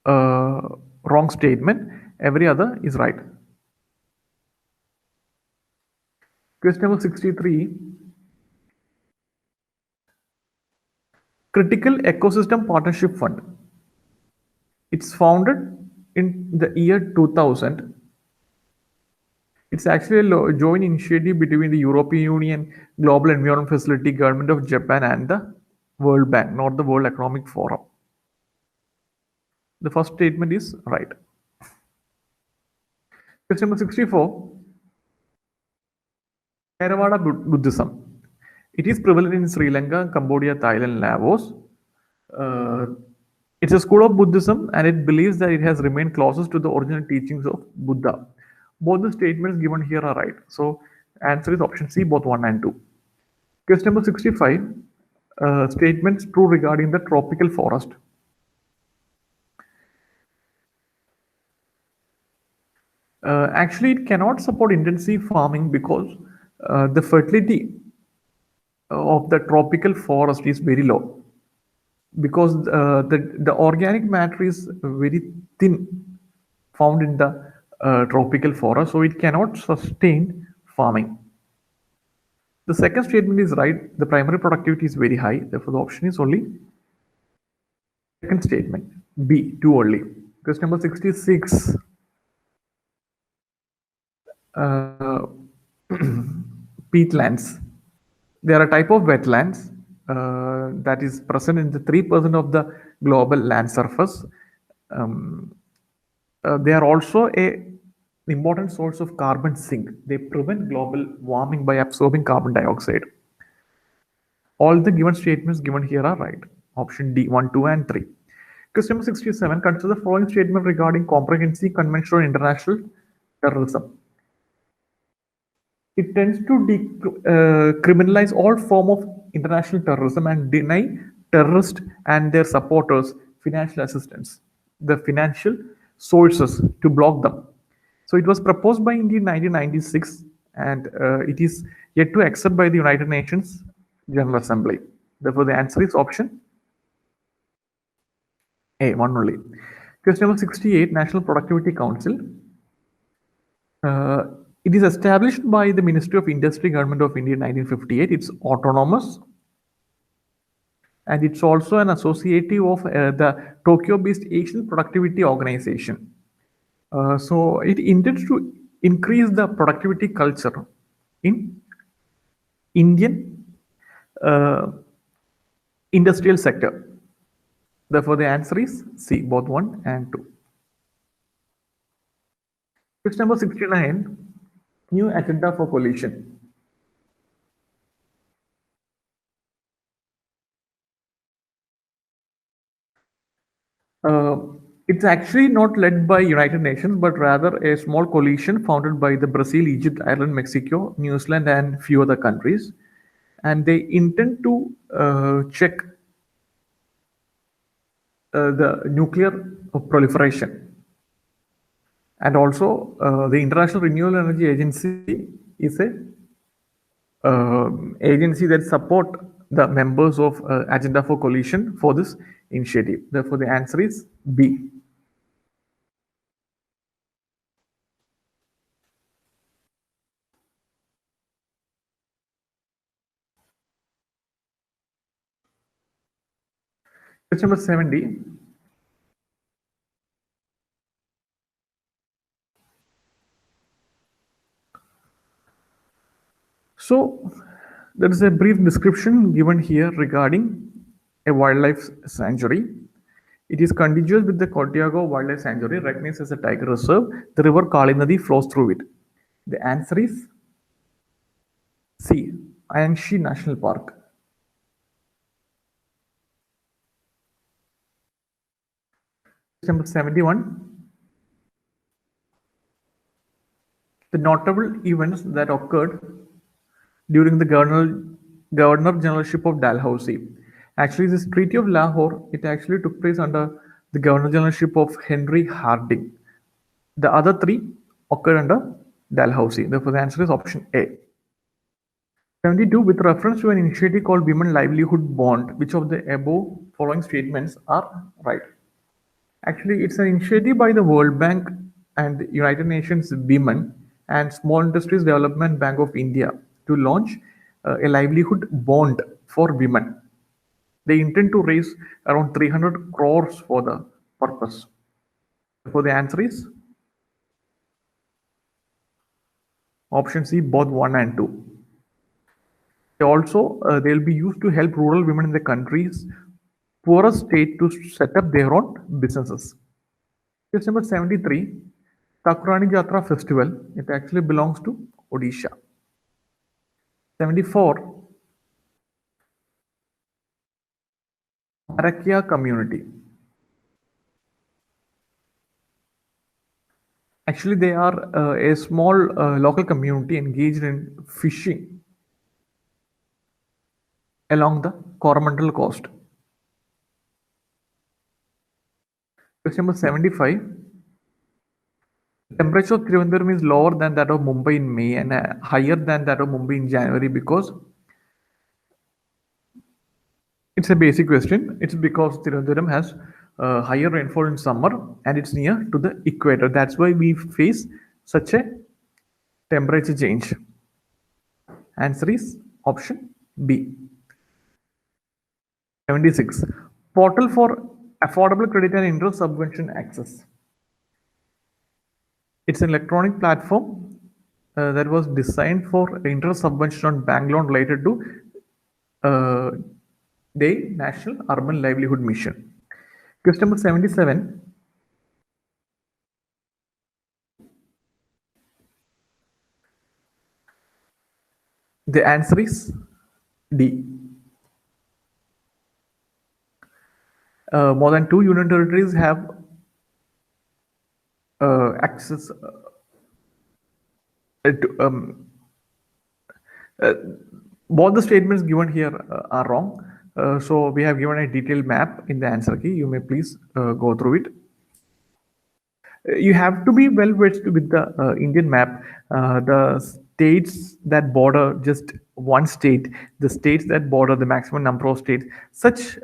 wrong statement. Every other is right. Question number 63. Critical Ecosystem Partnership Fund. It's founded in the year 2000. It's actually a joint initiative between the European Union, Global Environment Facility, Government of Japan, and the World Bank, not the World Economic Forum. The first statement is right. Question number 64. Theravada Buddhism. It is prevalent in Sri Lanka, Cambodia, Thailand, Laos. It's a school of Buddhism and it believes that it has remained closest to the original teachings of Buddha. Both the statements given here are right. So, answer is option C, both 1 and 2. Question number 65. Statements true regarding the tropical forest. Actually, it cannot support intensive farming because the fertility of the tropical forest is very low because the organic matter is very thin found in the tropical forest, so it cannot sustain farming. The second statement is right. The primary productivity is very high. Therefore, the option is only second statement. B, too early. Question number 66. Peatlands. They are a type of wetlands that is present in the 3% of the global land surface. They are also a important source of carbon sink. They prevent global warming by absorbing carbon dioxide. All the given statements given here are right. Option D, 1, 2, and 3. Question number 67. Consider the following statement regarding comprehensive convention on international terrorism. It tends to criminalize all form of international terrorism and deny terrorists and their supporters financial assistance, the financial sources to block them. So it was proposed by India in 1996 and it is yet to accept by the United Nations General Assembly. Therefore, the answer is option A, 1 only. Question number 68, National Productivity Council. It is established by the Ministry of Industry, Government of India in 1958. It's autonomous. And it's also an associative of the Tokyo-based Asian Productivity Organization. So it intends to increase the productivity culture in Indian industrial sector. Therefore, the answer is C, both 1 and 2. Question number 69, new agenda for coalition. It's actually not led by United Nations, but rather a small coalition founded by the Brazil, Egypt, Ireland, Mexico, New Zealand, and few other countries. And they intend to check the nuclear proliferation. And also, the International Renewable Energy Agency is a agency that support the members of Agenda for Coalition for this initiative. Therefore, the answer is B. Question number 70. So, there is a brief description given here regarding a wildlife sanctuary. It is contiguous with the Kotiago Wildlife Sanctuary, recognized as a tiger reserve. The river Kali Nadi flows through it. The answer is C. Ayanshi National Park. Number 71. The notable events that occurred during the Governor Generalship of Dalhousie. Actually, this Treaty of Lahore, it actually took place under the Governor Generalship of Henry Harding. The other three occurred under Dalhousie. Therefore, the answer is option A. 72. With reference to an initiative called Women Livelihood Bond, which of the above following statements are right? Actually, it's an initiative by the World Bank and the United Nations Women and Small Industries Development Bank of India to launch a livelihood bond for women. They intend to raise around 300 crores for the purpose. So the answer is option C, both 1 and 2. Also, they'll be used to help rural women in the country's poorest state to set up their own businesses. Question number 73, Takurani Jatra festival, it actually belongs to Odisha. 74, Arakia community. Actually, they are a small local community engaged in fishing along the Coromandel coast. Question number 75. The temperature of Trivandrum is lower than that of Mumbai in May and higher than that of Mumbai in January because it's a basic question. It's because Trivandrum has higher rainfall in summer and it's near to the equator. That's why we face such a temperature change. Answer is option B. 76. Portal for affordable credit and interest subvention access. It's an electronic platform that was designed for interest subvention on bank loan related to the National Urban Livelihood Mission. Question number 77. The answer is D. More than 2 union territories have access to, both the statements given here are wrong. So we have given a detailed map in the answer key. You may please go through it. You have to be well versed with the Indian map. The states that border just one state, the states that border the maximum number of states, such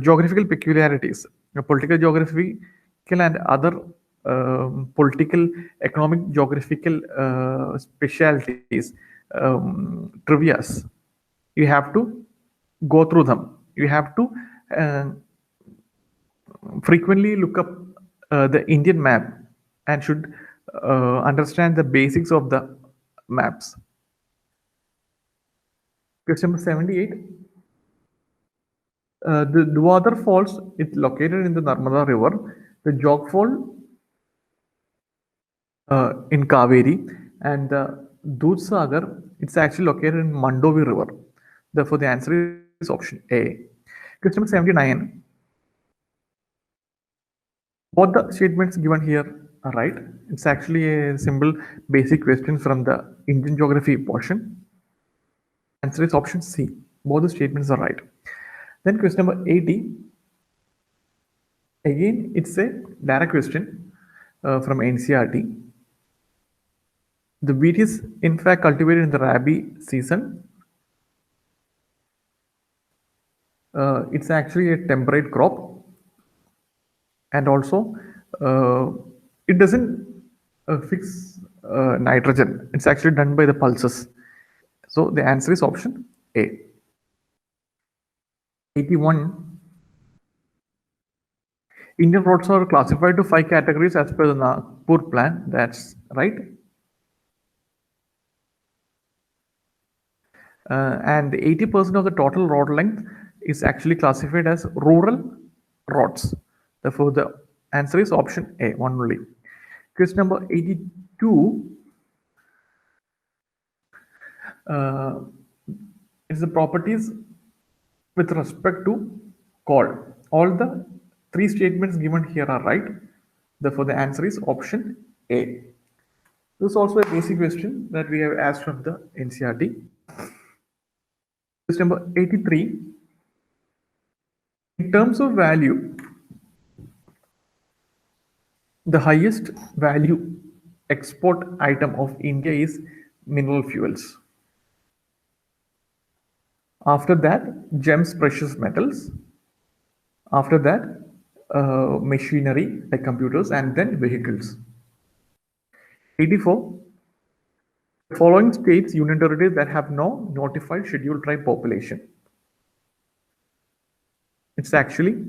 geographical peculiarities, political geographical and other political, economic, geographical specialties, trivias. You have to go through them. You have to frequently look up the Indian map and should understand the basics of the maps. Question number 78. The Duadar Falls is located in the Narmada River. The Jog Fall in Kaveri and the Dudhsagar, it's actually located in Mandovi River. Therefore, the answer is option A. Question number 79. Both the statements given here are right. It's actually a simple basic question from the Indian geography portion. Answer is option C. Both the statements are right. Then question number 80. Again, it's a direct question from NCERT. The wheat is in fact cultivated in the Rabi season. It's actually a temperate crop. And also, it doesn't fix nitrogen. It's actually done by the pulses. So the answer is option A. 81. Indian roads are classified to 5 categories as per the Nagpur plan. That's right. And 80% of the total road length is actually classified as rural roads. Therefore, the answer is option A, one only. Question number 82 is the properties with respect to call. All the three statements given here are right. Therefore, the answer is option A. This is also a basic question that we have asked from the NCRT. Question number 83. In terms of value, the highest value export item of India is mineral fuels. After that, gems, precious metals. After that, machinery like computers, and then vehicles. 84. The following states, union territories that have no notified scheduled tribe population. It's actually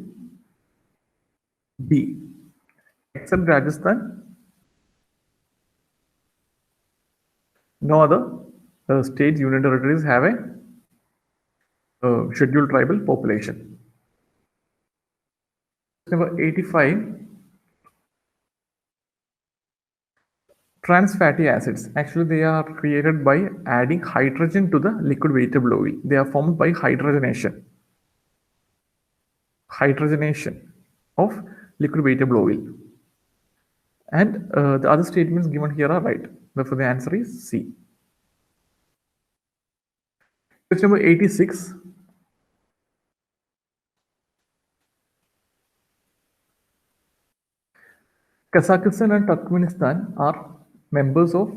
B. Except Rajasthan, no other states, union territories have a scheduled tribal population. Number 85. Trans fatty acids. Actually, they are created by adding hydrogen to the liquid vegetable oil. They are formed by hydrogenation. Hydrogenation of liquid vegetable oil. And the other statements given here are right. Therefore, the answer is C. Question number 86. Kazakhstan and Turkmenistan are members of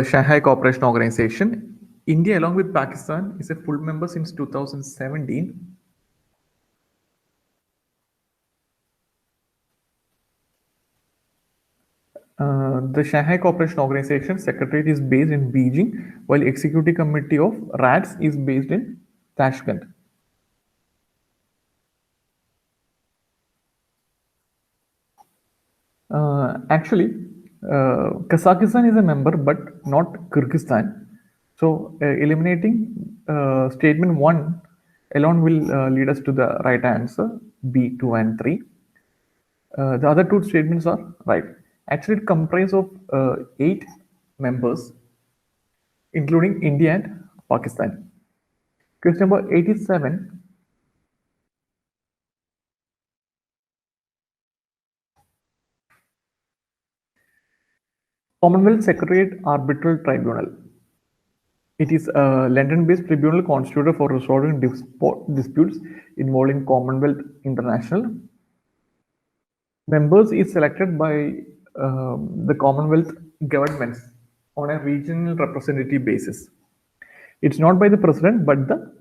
Shanghai Cooperation Organization. India, along with Pakistan, is a full member since 2017. The Shanghai Cooperation Organization Secretariat is based in Beijing, while Executive Committee of RATS is based in Tashkent. Actually, Kazakhstan is a member, but not Kyrgyzstan. So, eliminating statement 1 alone will lead us to the right answer, B, 2, and 3. The other two statements are right. Actually, it comprises of 8 members, including India and Pakistan. Question number 87. Commonwealth Secretariat Arbitral Tribunal. It is a London-based tribunal constituted for resolving disputes involving Commonwealth International. Members is selected by the Commonwealth governments on a regional representative basis. It's not by the president, but the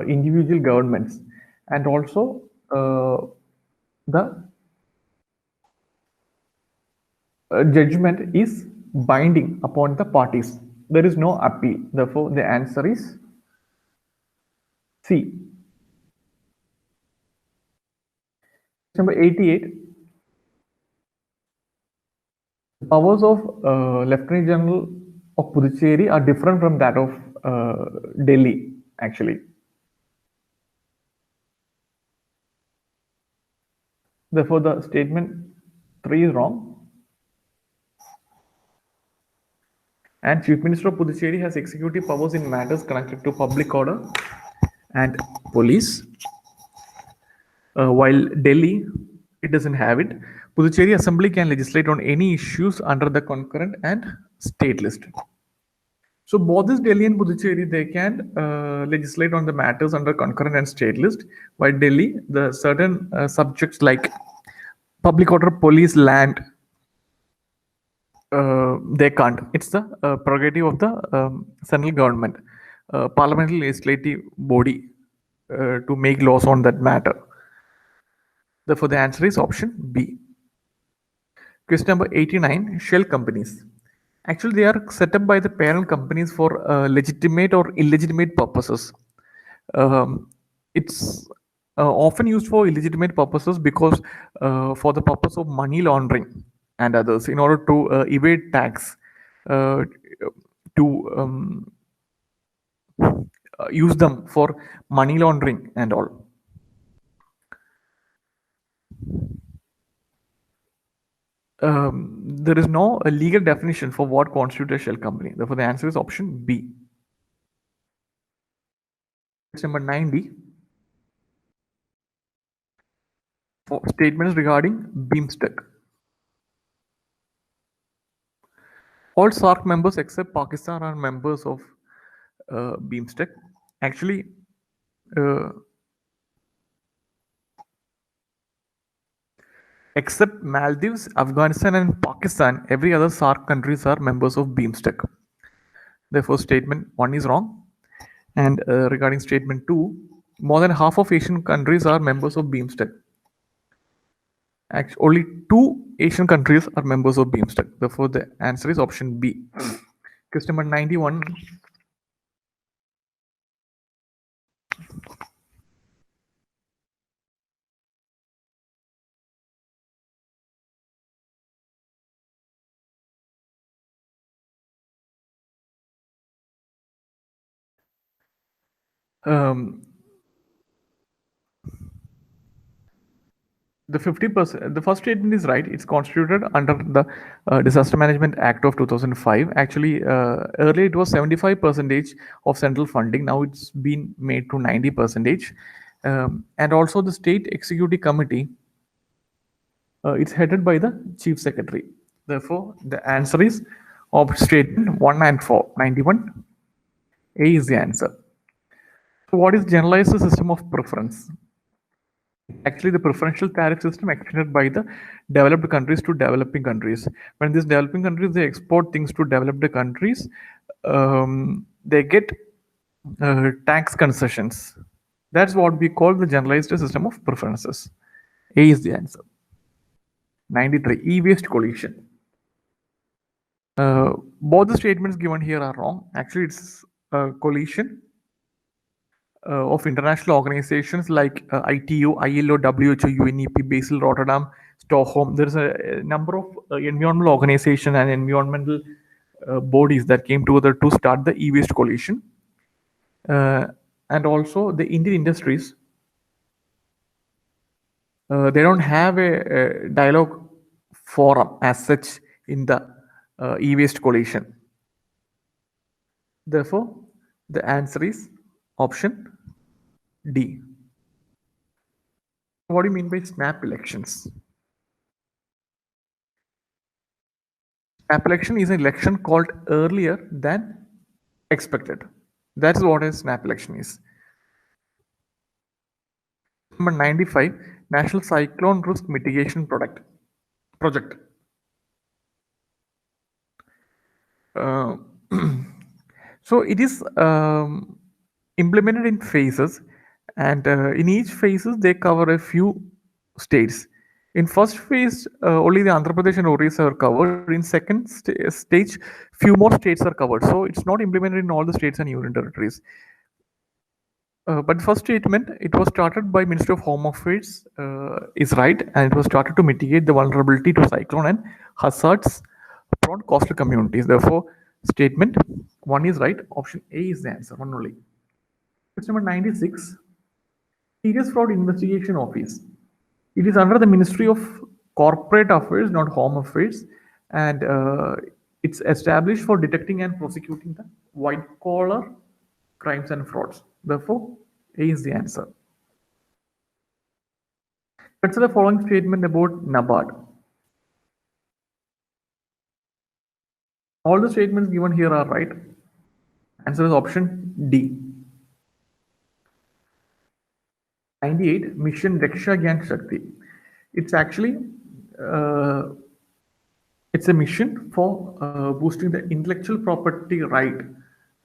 individual governments, and also the judgment is binding upon the parties. There is no appeal. Therefore, the answer is C. Number 88. The powers of Lieutenant General of Puducherry are different from that of Delhi, actually. Therefore, the statement 3 is wrong. And Chief Minister of Puducherry has executive powers in matters connected to public order and police. While Delhi, it doesn't have it. Puducherry Assembly can legislate on any issues under the concurrent and state list. So both this Delhi and Puducherry, they can legislate on the matters under concurrent and state list. While Delhi, the certain subjects like public order, police, land, they can't. It's the prerogative of the central government, parliamentary legislative body, to make laws on that matter. Therefore, the answer is option B. Question number 89, shell companies. Actually, they are set up by the parent companies for legitimate or illegitimate purposes. It's often used for illegitimate purposes because for the purpose of money laundering and others, in order to evade tax, to use them for money laundering and all. There is no legal definition for what constitutes a shell company. Therefore, the answer is option B. Question number 90. For statements regarding BIMSTEC. All SARC members except Pakistan are members of BIMSTEC. Actually, except Maldives, Afghanistan, and Pakistan, every other SARC countries are members of BIMSTEC. Therefore, statement 1 is wrong. And regarding statement 2, more than half of Asian countries are members of BIMSTEC. Actually, only 2 Asian countries are members of BIMSTEC. Therefore, the answer is option B. Question number 91. The 50%, the first statement is right. It's constituted under the Disaster Management Act of 2005. Actually, earlier it was 75% of central funding. Now it's been made to 90%. And also the State Executive Committee, it's headed by the Chief Secretary. Therefore, the answer is of statement 1 and 4. 91. A is the answer. So what is generalized system of preference? Actually, the preferential tariff system extended by the developed countries to developing countries. When these developing countries, they export things to developed countries, they get tax concessions. That's what we call the generalized system of preferences. A is the answer. 93. E-waste collision. Both the statements given here are wrong. Actually, it's collision of international organizations like ITU, ILO, WHO, UNEP, Basel, Rotterdam, Stockholm. There's a number of environmental organizations and environmental bodies that came together to start the e-waste coalition. And also the Indian industries, they don't have a dialogue forum as such in the e-waste coalition. Therefore, the answer is option D. What do you mean by snap elections? Snap election is an election called earlier than expected. That's what a snap election is. Number 95, National Cyclone Risk Mitigation Project. So it is implemented in phases, and in each phases they cover a few states. In first phase, only the Andhra Pradesh and Orissa are covered. In second stage, few more states are covered. So it's not implemented in all the states and union territories. But first statement, it was started by Ministry of Home Affairs, is right, and it was started to mitigate the vulnerability to cyclone and hazards prone coastal communities. Therefore, statement 1 is right. Option A is the answer. One only. Question number 96. Serious Fraud Investigation Office. It is under the Ministry of Corporate Affairs, not Home Affairs, and it's established for detecting and prosecuting the white-collar crimes and frauds. Therefore, A is the answer. Consider the following statement about NABARD. All the statements given here are right. Answer is option D. 98, Mission Raksha Gyan Shakti. It's actually it's a mission for boosting the intellectual property right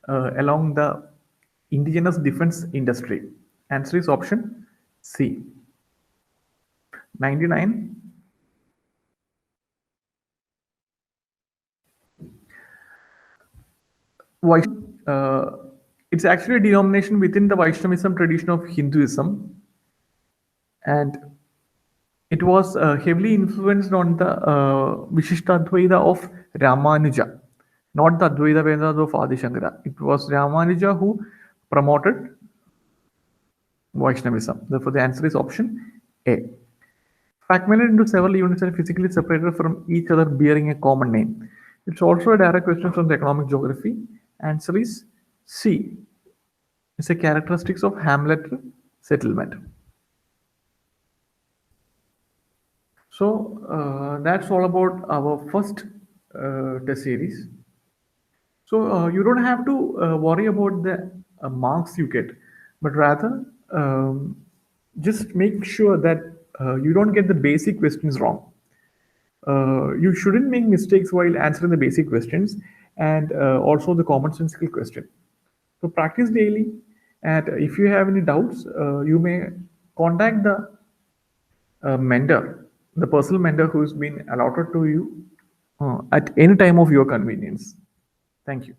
along the indigenous defense industry. Answer is option C. 99. It's actually a denomination within the Vaishnavism tradition of Hinduism, and it was heavily influenced on the Vishishtadvaita of Ramanuja, not the Advaita Vedanta of Adi Shankara. It was Ramanuja who promoted Vaishnavism. Therefore, the answer is option A. Fragmented into several units and physically separated from each other bearing a common name. It's also a direct question from the economic geography. Answer is C. It's a characteristics of hamlet settlement. So that's all about our first test series. So you don't have to worry about the marks you get, but rather just make sure that you don't get the basic questions wrong. You shouldn't make mistakes while answering the basic questions and also the commonsensical question. So practice daily, and if you have any doubts, you may contact the mentor, the personal mentor who's been allotted to you at any time of your convenience. Thank you.